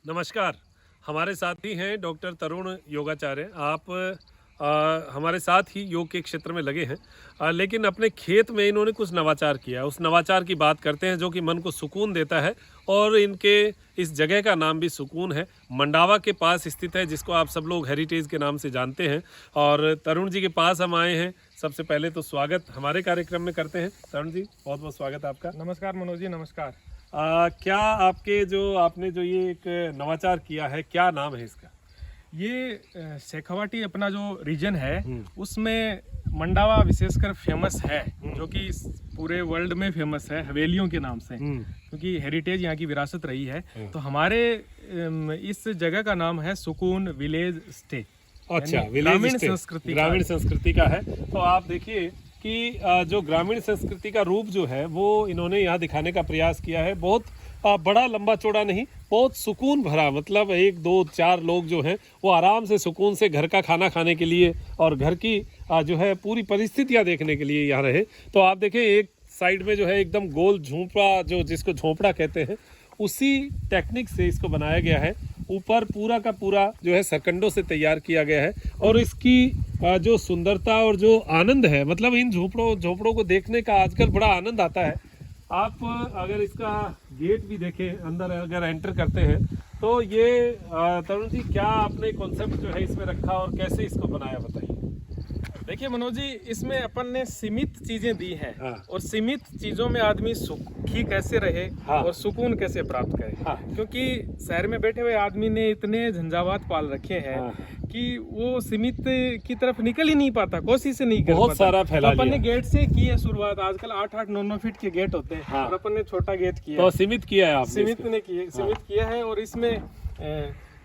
नमस्कार। हमारे साथ ही हैं डॉक्टर तरुण योगाचार्य। आप हमारे साथ ही योग के क्षेत्र में लगे हैं, लेकिन अपने खेत में इन्होंने कुछ नवाचार किया है। उस नवाचार की बात करते हैं जो कि मन को सुकून देता है और इनके इस जगह का नाम भी सुकून है। मंडावा के पास स्थित है, जिसको आप सब लोग हेरिटेज के नाम से जानते हैं। और तरुण जी के पास हम आए हैं। सबसे पहले तो स्वागत हमारे कार्यक्रम में करते हैं। तरुण जी, बहुत बहुत स्वागत आपका। नमस्कार मनोज जी, नमस्कार। क्या आपके आपने जो ये एक नवाचार किया है, क्या नाम है इसका? ये शेखावाटी अपना जो रीजन है उसमें मंडावा विशेषकर फेमस है, जो कि पूरे वर्ल्ड में फेमस है हवेलियों के नाम से, क्योंकि हेरिटेज यहाँ की विरासत रही है। तो हमारे इस जगह का नाम है सुकून विलेज स्टे। अच्छा, ग्रामीण संस्कृति का है। तो आप देखिए कि जो ग्रामीण संस्कृति का रूप जो है वो इन्होंने यहाँ दिखाने का प्रयास किया है। बहुत बड़ा लंबा चौड़ा नहीं, बहुत सुकून भरा, मतलब एक दो चार लोग जो हैं वो आराम से सुकून से घर का खाना खाने के लिए और घर की जो है पूरी परिस्थितियाँ देखने के लिए यहाँ रहे। तो आप देखें, एक साइड में जो है एकदम गोल झोंपड़ा, जो जिसको झोंपड़ा कहते हैं, उसी टेक्निक से इसको बनाया गया है। ऊपर पूरा का पूरा जो है सरकंडों से तैयार किया गया है। और इसकी जो सुंदरता और जो आनंद है, मतलब इन झोपड़ों को देखने का आजकल बड़ा आनंद आता है। आप अगर इसका गेट भी देखें, अंदर अगर एंटर करते हैं तो ये तरुण जी, क्या आपने कॉन्सेप्ट जो है इसमें रखा और कैसे इसको बनाया, बताइए। देखिए मनोज जी, इसमें अपन ने सीमित चीजें दी हैं। हाँ। और सीमित चीजों में आदमी सुखी कैसे रहे। हाँ। और सुकून कैसे प्राप्त करे। हाँ। क्योंकि शहर में बैठे हुए आदमी ने इतने झंझावात पाल रखे हैं। हाँ। कि वो सीमित की तरफ निकल ही नहीं पाता, कोशिश नहीं कर बहुत पाता। सारा फैला तो अपन ने लिया। गेट से की है शुरुआत। आजकल 8-8, 9-9 फीट के गेट होते हैं। हाँ। और अपन ने छोटा गेट किया तो सीमित किया है आपने सीमित इसको। ने किए सीमित किया है। और इसमें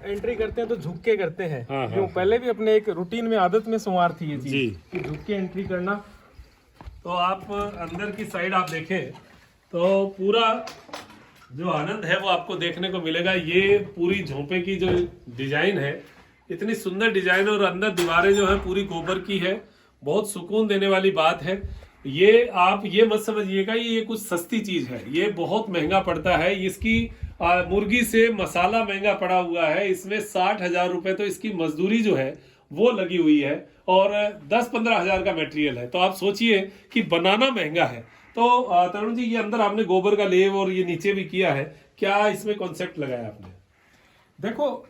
एंट्री करते हैं तो झुक के करते हैं। हाँ, यूं हाँ। पहले भी अपने एक रूटीन में आदत में शुमार थी ये जी। चीज कि झुक के एंट्री करना। तो आप अंदर की साइड आप देखें तो पूरा जो आनंद है वो आपको देखने को मिलेगा। ये पूरी झोंपे की जो डिजाइन है, इतनी सुंदर डिजाइन, और अंदर दीवारें जो है पूरी गोबर की है। बहुत सुकून देने वाली बात है। ये आप ये मत समझिएगा ये कुछ सस्ती चीज है, ये बहुत महंगा पड़ता है। इसकी मुर्गी से मसाला महंगा पड़ा हुआ है। इसमें 60,000 रुपए तो इसकी मजदूरी जो है वो लगी हुई है, और 10-15 हजार का मटेरियल है। तो आप सोचिए कि बनाना महंगा है। तो तरुण जी, ये अंदर आपने गोबर का लेव और ये नीचे भी किया है, क्या इसमें कॉन्सेप्ट लगाया आपने? देखो,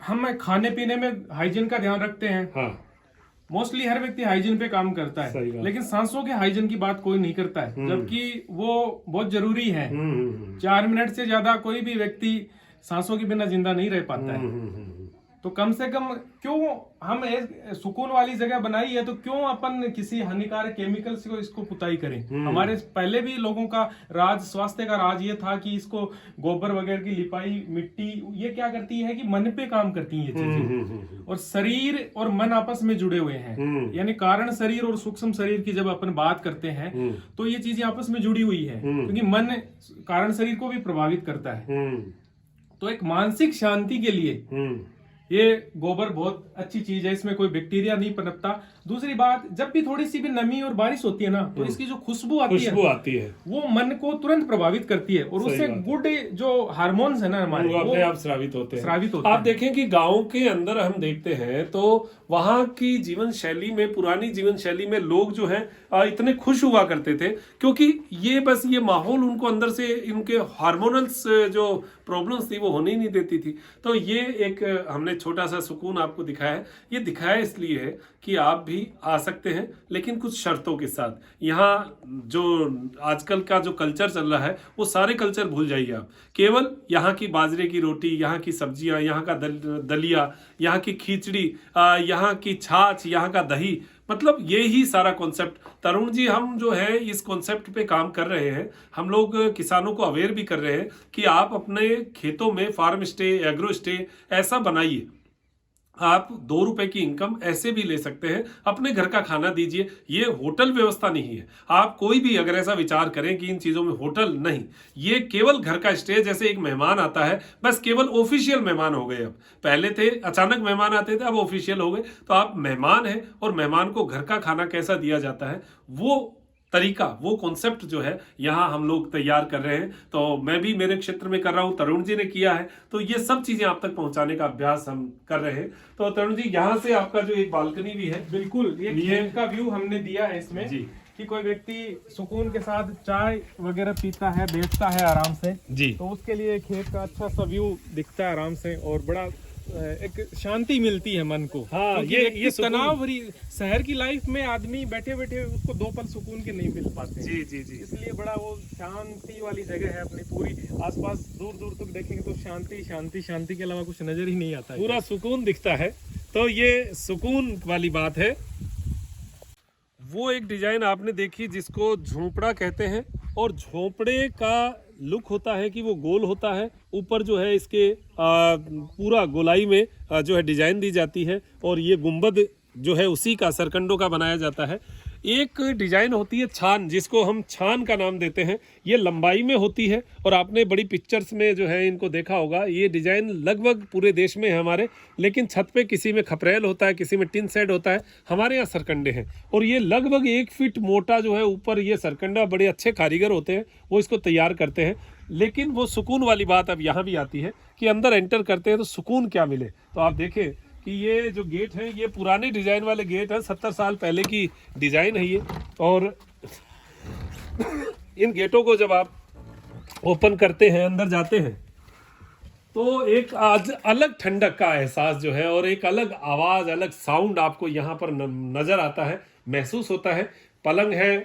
हम खाने पीने में हाइजीन का ध्यान रखते हैं। हाँ। मोस्टली हर व्यक्ति हाइजीन पे काम करता सही है, बात। लेकिन सांसों के हाइजीन की बात कोई नहीं करता है, जबकि वो बहुत जरूरी है। 4 मिनट से ज्यादा कोई भी व्यक्ति सांसों के बिना जिंदा नहीं रह पाता है। तो कम से कम क्यों हम सुकून वाली जगह बनाई है, तो क्यों अपन किसी हानिकारक केमिकल से इसको पुताई करें। हमारे पहले भी लोगों का राज, स्वास्थ्य का राज ये था कि इसको गोबर वगैरह की लिपाई, मिट्टी, ये क्या करती है कि मन पे काम करती है ये चीजें। और शरीर और मन आपस में जुड़े हुए हैं। यानी कारण शरीर और सूक्ष्म शरीर की जब अपन बात करते हैं तो ये चीजें आपस में जुड़ी हुई है, क्योंकि मन कारण शरीर को भी प्रभावित करता है। तो एक मानसिक शांति के लिए ये गोबर बहुत अच्छी चीज है। इसमें कोई बैक्टीरिया नहीं पनपता। दूसरी बात, जब भी थोड़ी सी भी नमी और बारिश होती है ना, तो इसकी जो खुशबू आती है वो मन को तुरंत प्रभावित करती है। और उससे गुड जो हार्मोन्स है ना हमारे, वो अपने आप स्रावित होते हैं। आप देखें कि गांव के अंदर हम देखते हैं तो वहां की जीवन शैली में, पुरानी जीवन शैली में लोग जो हैं इतने खुश हुआ करते थे, क्योंकि ये बस ये माहौल उनको अंदर से, इनके हार्मोनल्स जो प्रॉब्लम्स थी वो होने ही नहीं देती थी। तो ये एक हमने छोटा सा सुकून आपको दिखाया है। ये दिखाया इसलिए है कि आप भी आ सकते हैं, लेकिन कुछ शर्तों के साथ। यहाँ जो आजकल का जो कल्चर चल रहा है वो सारे कल्चर भूल जाइए आप। केवल यहाँ की बाजरे की रोटी, यहाँ की सब्जियाँ, यहाँ का दलिया, यहाँ की खिचड़ी, यहाँ की छाछ, यहाँ का दही, मतलब ये ही सारा कॉन्सेप्ट। तरुण जी, हम जो है इस कॉन्सेप्ट पे काम कर रहे हैं। हम लोग किसानों को अवेयर भी कर रहे हैं कि आप अपने खेतों में फार्म स्टे, एग्रो स्टे ऐसा बनाइए। आप 2 रुपए की इनकम ऐसे भी ले सकते हैं, अपने घर का खाना दीजिए। ये होटल व्यवस्था नहीं है। आप कोई भी अगर ऐसा विचार करें कि इन चीजों में होटल नहीं, ये केवल घर का स्टे, जैसे एक मेहमान आता है, बस केवल ऑफिशियल मेहमान हो गए। अब पहले थे अचानक मेहमान आते थे, अब ऑफिशियल हो गए। तो आप मेहमान हैं, और मेहमान को घर का खाना कैसा दिया जाता है वो तरीका, वो कॉन्सेप्ट जो है यहाँ हम लोग तैयार कर रहे हैं। तो मैं भी मेरे क्षेत्र में कर रहा हूँ, तरुण जी ने किया है, तो ये सब चीजें आप तक पहुंचाने का अभ्यास हम कर रहे हैं। तो तरुण जी, यहाँ से आपका जो एक बालकनी भी है, बिल्कुल ये खेत का व्यू हमने दिया है इसमें जी, कि कोई व्यक्ति सुकून के साथ चाय वगैरह पीता है, बैठता है आराम से जी, तो उसके लिए खेत का अच्छा सा व्यू दिखता है आराम से, और बड़ा एक शांति मिलती है मन को। हाँ, ये तनाव भरी शहर की लाइफ में आदमी बैठे बैठे उसको 2 पल सुकून के नहीं मिल पाते। जी जी जी, इसलिए बड़ा वो शांति वाली जगह है अपनी पूरी। आसपास दूर दूर तक देखेंगे तो शांति शांति शांति के अलावा कुछ नजर ही नहीं आता है, पूरा सुकून दिखता है। तो ये सुकून वाली बात है। वो एक डिजाइन आपने देखी जिसको झोपड़ा कहते हैं, और झोपड़े का लुक होता है कि वो गोल होता है, ऊपर जो है इसके पूरा गोलाई में जो है डिजाइन दी जाती है, और ये गुंबद जो है उसी का सरकंडों का बनाया जाता है। एक डिजाइन होती है छान, जिसको हम छान का नाम देते हैं, ये लंबाई में होती है, और आपने बड़ी पिक्चर्स में जो है इनको देखा होगा। ये डिजाइन लगभग पूरे देश में है हमारे, लेकिन छत पे किसी में खपरेल होता है, किसी में टिन शेड होता है, हमारे यहाँ सरकंडे हैं। और ये लगभग 1 फीट मोटा जो है ऊपर ये सरकंडा, बड़े अच्छे कारीगर होते हैं वो इसको तैयार करते हैं। लेकिन वो सुकून वाली बात अब यहाँ भी आती है कि अंदर एंटर करते हैं तो सुकून क्या मिले। तो आप देखें कि ये जो गेट है ये पुराने डिजाइन वाले गेट है, 70 साल पहले की डिजाइन है ये। और इन गेटों को जब आप ओपन करते हैं, अंदर जाते हैं, तो एक आज अलग ठंडक का एहसास जो है, और एक अलग आवाज, अलग साउंड आपको यहाँ पर नजर आता है, महसूस होता है। पलंग है,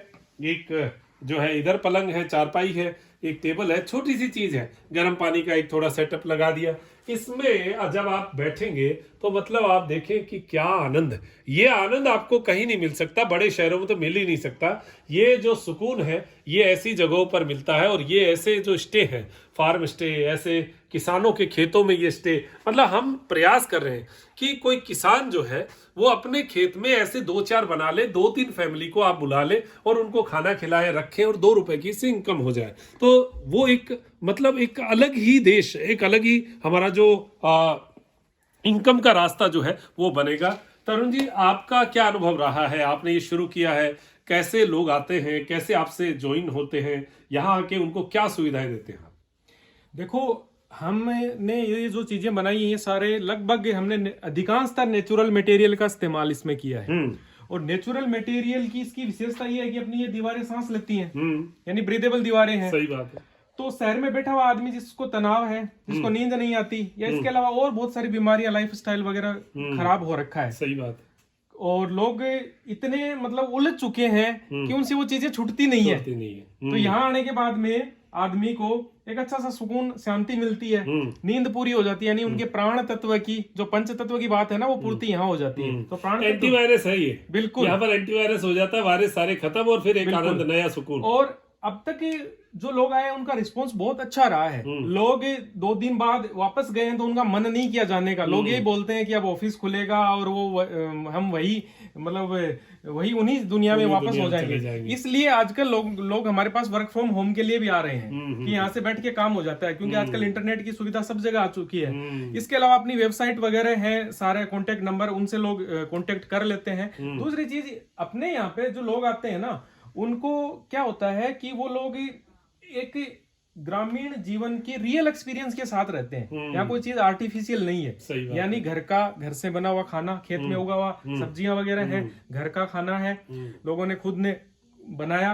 एक जो है इधर पलंग है, चारपाई है, एक टेबल है, छोटी सी चीज है, गर्म पानी का एक थोड़ा सेटअप लगा दिया। इसमें जब आप बैठेंगे तो मतलब आप देखें कि क्या आनंद, ये आनंद आपको कहीं नहीं मिल सकता, बड़े शहरों में तो मिल ही नहीं सकता। ये जो सुकून है ये ऐसी जगहों पर मिलता है, और ये ऐसे जो स्टे हैं, फार्म स्टे, ऐसे किसानों के खेतों में ये स्टे, मतलब हम प्रयास कर रहे हैं कि कोई किसान जो है वो अपने खेत में ऐसे 2-4 बना ले, 2-3 फैमिली को आप बुला ले और उनको खाना खिलाए, रखें, और 2 रुपए की इससे इनकम हो जाए। तो वो एक मतलब एक अलग ही देश, एक अलग ही हमारा जो इनकम का रास्ता जो है वो बनेगा। तरुण जी, आपका क्या अनुभव रहा है? आपने ये शुरू किया है, कैसे लोग आते हैं, कैसे आपसे ज्वाइन होते हैं, यहाँ आके उनको क्या सुविधाएं देते हैं? देखो, हमने ये जो चीजें बनाई हैं ये सारे लगभग हमने अधिकांशतः नेचुरल मटेरियल का इस्तेमाल इसमें किया है। और नेचुरल मटेरियल की इसकी विशेषता ये है कि अपनी ये दीवारें सांस लेती हैं, यानी ब्रीदेबल दीवारें हैं। सही बात है। तो शहर में बैठा हुआ आदमी जिसको तनाव है, जिसको नींद नहीं आती, या इसके अलावा और बहुत सारी बीमारियां, लाइफस्टाइल वगैरह खराब हो रखा है। सही बात है। और लोग इतने मतलब उलझ चुके हैं कि उनसे वो चीजें छूटती नहीं है। तो यहाँ आने के बाद में आदमी को एक अच्छा सा सुकून, शांति मिलती है, नींद पूरी हो जाती है, यानी उनके प्राण तत्व की जो पंच तत्व की बात है ना, वो पूर्ति यहाँ हो जाती है। तो प्राण एंटीवायरस है ये, बिल्कुल यहाँ पर एंटीवायरस हो जाता है, वायरस सारे खत्म, और फिर एक आनंद, नया सुकून। और अब तक जो लोग आए उनका रिस्पांस बहुत अच्छा रहा है। लोग 2 दिन बाद वापस गए हैं तो उनका मन नहीं किया जाने का। लोग यही बोलते हैं कि अब ऑफिस खुलेगा और वो हम वही मतलब वही उन्हीं दुनिया में वापस हो जाएंगे। इसलिए आजकल लोग हमारे पास वर्क फ्रॉम होम के लिए भी आ रहे हैं कि यहाँ से बैठ के काम हो जाता है, क्योंकि आजकल इंटरनेट की सुविधा सब जगह आ चुकी है। इसके अलावा अपनी वेबसाइट वगैरह है, सारे कॉन्टेक्ट नंबर, उनसे लोग कॉन्टेक्ट कर लेते हैं। दूसरी चीज, अपने यहाँ पे जो लोग आते हैं ना, उनको क्या होता है कि वो लोग एक ग्रामीण जीवन के रियल एक्सपीरियंस के साथ रहते हैं। यहाँ कोई चीज आर्टिफिशियल नहीं है, यानी घर से बना हुआ खाना, खेत में उगा हुआ सब्जियां वगैरह है, घर का खाना है, लोगों ने खुद ने बनाया,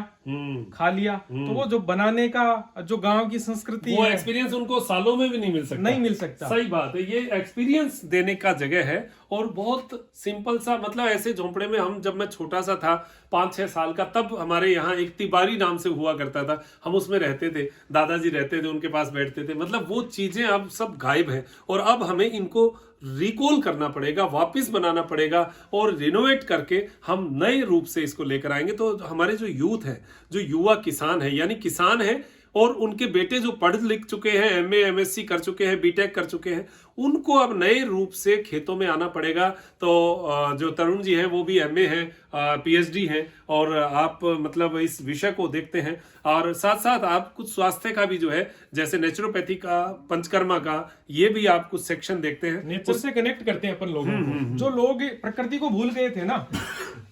खा लिया। तो वो जो बनाने का जो गांव की संस्कृति वो एक्सपीरियंस उनको सालों में भी नहीं मिल सकता। सही बात है, ये एक्सपीरियंस देने का जगह है। और बहुत सिंपल सा, मतलब ऐसे झोंपड़े में हम, जब मैं छोटा सा था 5-6 साल का, तब हमारे यहाँ एक तिबारी नाम से हुआ करता था, हम उसमें रहते थे, दादाजी रहते थे, उनके पास बैठते थे। मतलब वो चीजें अब सब गायब हैं, और अब हमें इनको रिकॉल करना पड़ेगा, वापस बनाना पड़ेगा, और रिनोवेट करके हम नए रूप से इसको लेकर आएंगे। तो हमारे जो यूथ है, जो युवा किसान है, यानी किसान है, और उनके बेटे जो पढ़ लिख चुके हैं, एमए एमएससी कर चुके हैं, बीटेक कर चुके हैं, उनको अब नए रूप से खेतों में आना पड़ेगा। तो जो तरुण जी हैं वो भी एमए हैं, पीएचडी हैं, और आप मतलब इस विषय को देखते हैं, और साथ साथ आप कुछ स्वास्थ्य का भी जो है, जैसे नेचुरोपैथी का, पंचकर्मा का, ये भी आप कुछ सेक्शन देखते हैं। नेचर से कनेक्ट करते हैं अपन लोगों को। जो लोग प्रकृति को भूल गए थे ना,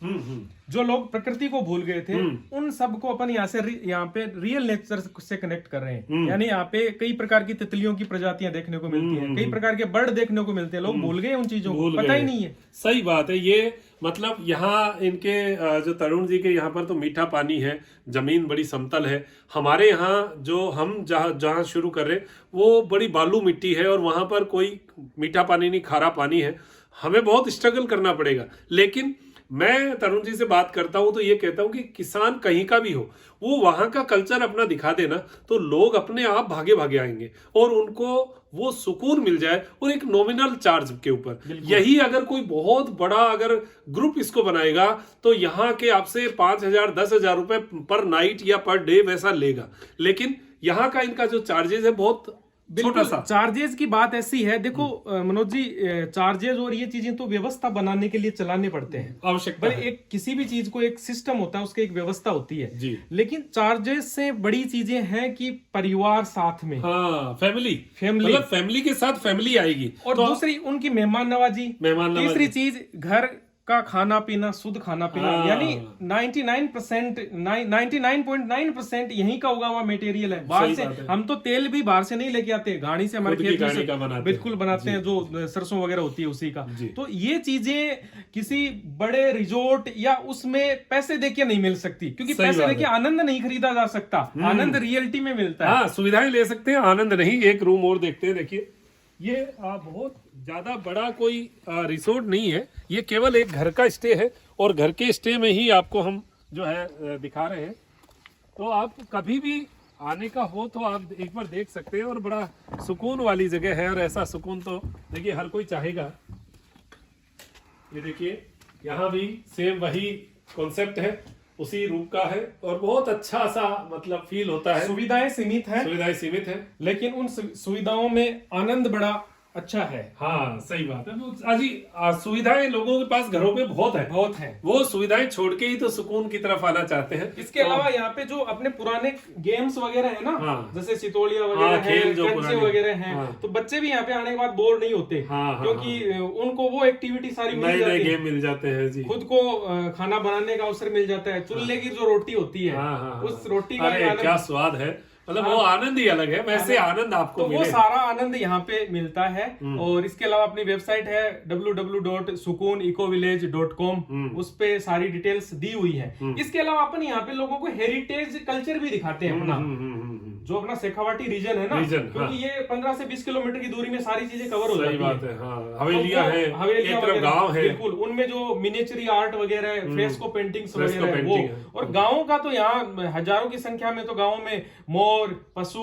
जो लोग प्रकृति को भूल गए थे उन सबको अपन यहाँ पे रियल नेचर से कनेक्ट कर रहे हैं। यानी यहाँ पे कई प्रकार की तितलियों की प्रजातियां देखने को मिलती हैं, कई प्रकार के बर्ड देखने को मिलते हैं। लोग भूल गए उन चीजों को, पता ही नहीं है। सही बात है। ये मतलब यहाँ इनके जो तरुण जी के यहाँ पर तो मीठा पानी है, जमीन बड़ी समतल है। हमारे यहाँ जो हम जहाँ शुरू कर रहे हैं वो बड़ी बालू मिट्टी है और वहां पर कोई मीठा पानी नहीं, खारा पानी है। हमें बहुत स्ट्रगल करना पड़ेगा। लेकिन मैं तरुण जी से बात करता हूं तो ये कहता हूं कि किसान कहीं का भी हो, वो वहां का कल्चर अपना दिखा देना तो लोग अपने आप भागे भागे आएंगे और उनको वो सुकून मिल जाए, और एक नॉमिनल चार्ज के ऊपर। यही अगर कोई बहुत बड़ा अगर ग्रुप इसको बनाएगा तो यहाँ के आपसे 5,000 10,000 रुपए पर नाइट या पर डे वैसा लेगा। लेकिन यहाँ का इनका जो चार्जेस है बहुत छोटा सा। चार्जेस की बात ऐसी है, देखो मनोज जी, चार्जेस और ये चीजें तो व्यवस्था बनाने के लिए चलाने पड़ते हैं, आवश्यकता है। एक किसी भी चीज को एक सिस्टम होता है, उसकी एक व्यवस्था होती है जी। लेकिन चार्जेस से बड़ी चीजें हैं कि परिवार साथ में, हाँ, मतलब फैमिली के साथ फैमिली आएगी, और तो दूसरी उनकी मेहमान नवाजी, तीसरी चीज घर का खाना पीना, शुद्ध खाना पीना। यानी 99.9% यहीं का उगा हुआ मटेरियल है। बाहर से हम तो तेल भी बाहर से नहीं लेके आते, गाड़ी से हमारे खेत से बिल्कुल बनाते हैं, जो सरसों वगैरह होती है उसी का। तो ये चीजें किसी बड़े रिजोर्ट या उसमें पैसे देके नहीं मिल सकती, क्योंकि पैसे देके आनंद नहीं खरीदा जा सकता। आनंद रियलिटी में मिलता है। सुविधाएं ले सकते हैं, आनंद नहीं। एक रूम और देखते हैं। देखिए, ये बहुत ज्यादा बड़ा कोई रिसोर्ट नहीं है, ये केवल एक घर का स्टे है, और घर के स्टे में ही आपको हम जो है दिखा रहे हैं। तो आप कभी भी आने का हो तो आप एक बार देख सकते हैं, और बड़ा सुकून वाली जगह है। और ऐसा सुकून तो देखिए हर कोई चाहेगा। ये देखिए, यहाँ भी सेम वही कॉन्सेप्ट है, उसी रूप का है, और बहुत अच्छा सा मतलब फील होता है। सुविधाएं सीमित है, लेकिन उन सुविधाओं में आनंद बड़ा अच्छा है। हाँ, सही बात है। अजी सुविधाएं लोगों के पास घरों पे बहुत है। वो सुविधाएं छोड़ के ही तो सुकून की तरफ आना चाहते हैं। इसके अलावा यहाँ पे जो अपने पुराने गेम्स वगैरह है ना, जैसे सितोलिया वगैरह है, कंचे वगैरह हैं, तो बच्चे भी यहाँ पे आने के बाद बोर नहीं होते, क्योंकि उनको वो एक्टिविटी सारी नए गेम मिल जाते हैं जी। खुद को खाना बनाने का अवसर मिल जाता है। चूल्हे की जो रोटी होती है, उस रोटी का क्या स्वाद है, मतलब वो आनंद ही अलग है। वैसे आनंद आपको तो वो सारा आनंद यहाँ पे मिलता है। और इसके अलावा अपनी वेबसाइट है www.sukuneecovillage.com, उस पे सारी डिटेल्स दी हुई है। इसके अलावा अपन यहाँ पे लोगों को हेरिटेज कल्चर भी दिखाते हैं अपना, जो अपना शेखावाटी रीजन है ना, क्योंकि ये 15 से 20 किलोमीटर की दूरी में सारी चीजें कवर हो जाती है। हवेलियां हैं, एक तरफ गांव है, बिल्कुल, उनमें जो मिनिएचर आर्ट वगैरह है, फ्रेस्को पेंटिंग्स वगैरह है वो। और गाँव का तो यहाँ हजारों की संख्या में तो गाँव में मोर, पशु,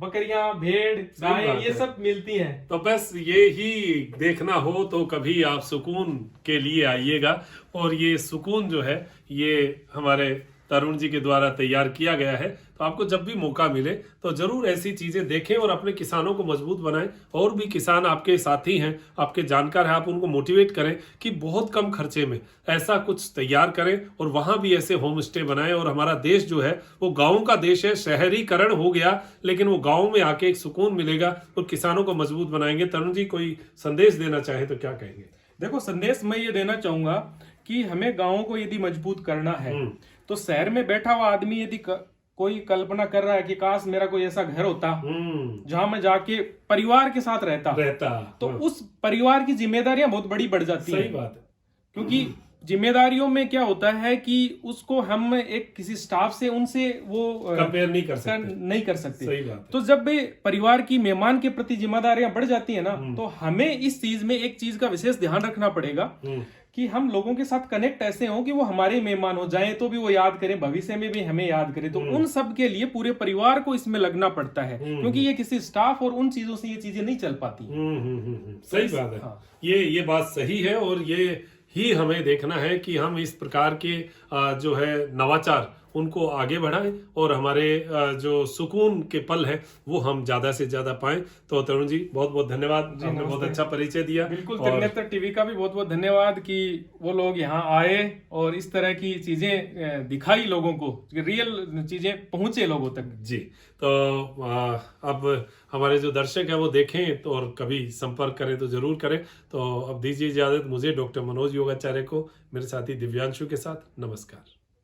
बकरियां, भेड़, गायें, ये सब मिलती हैं। तो बस ये ही देखना हो तो कभी आप सुकून के लिए आइएगा। और ये सुकून जो है ये हमारे तरुण जी के द्वारा तैयार किया गया है। तो आपको जब भी मौका मिले तो जरूर ऐसी चीजें देखें और अपने किसानों को मजबूत बनाएं। और भी किसान आपके साथी हैं, आपके जानकार हैं, आप उनको मोटिवेट करें कि बहुत कम खर्चे में ऐसा कुछ तैयार करें और वहां भी ऐसे होम स्टे बनाएं। और हमारा देश जो है वो गाँव का देश है, शहरीकरण हो गया, लेकिन वो गाँव में आके एक सुकून मिलेगा और किसानों को मजबूत बनाएंगे। तरुण जी, कोई संदेश देना चाहे तो क्या कहेंगे? देखो, संदेश मैं ये देना चाहूंगा कि हमें गाँव को यदि मजबूत करना है तो शहर में बैठा हुआ आदमी यदि कोई कल्पना कर रहा है कि काश मेरा कोई ऐसा घर होता जहां मैं जाके परिवार के साथ रहता तो उस परिवार की जिम्मेदारियां बहुत बड़ी बढ़ जाती हैं। सही बात है, क्योंकि जिम्मेदारियों में क्या होता है कि उसको हम एक किसी स्टाफ से उनसे वो कंपेयर नहीं कर सकते। सही बात है। तो जब भी परिवार की मेहमान के प्रति जिम्मेदारियां बढ़ जाती है ना, तो हमें इस चीज में एक चीज का विशेष ध्यान रखना पड़ेगा कि हम लोगों के साथ कनेक्ट ऐसे हो कि वो हमारे मेहमान हो जाएं तो भी वो याद करें, भविष्य में भी हमें याद करें। तो उन सब के लिए पूरे परिवार को इसमें लगना पड़ता है, क्योंकि ये किसी स्टाफ और उन चीजों से ये चीजें नहीं चल पाती। सही बात है। हाँ। ये बात सही है, और ये ही हमें देखना है कि हम इस प्रकार के जो है नवाचार उनको आगे बढ़ाएं और हमारे जो सुकून के पल है वो हम ज्यादा से ज्यादा पाएं। तो तरुण जी बहुत बहुत धन्यवाद, आपने बहुत अच्छा परिचय दिया। बिल्कुल, त्रिनेत्र टीवी का भी बहुत बहुत धन्यवाद कि वो लोग यहाँ आए और इस तरह की चीजें दिखाई लोगों को, रियल चीजें पहुंचे लोगों तक। जी, तो अब हमारे जो दर्शक हैं वो देखें तो और कभी संपर्क करें तो जरूर करें। तो अब दीजिए इजाजत मुझे, डॉक्टर मनोज योगाचार्य को, मेरे साथी दिव्यांशु के साथ। नमस्कार।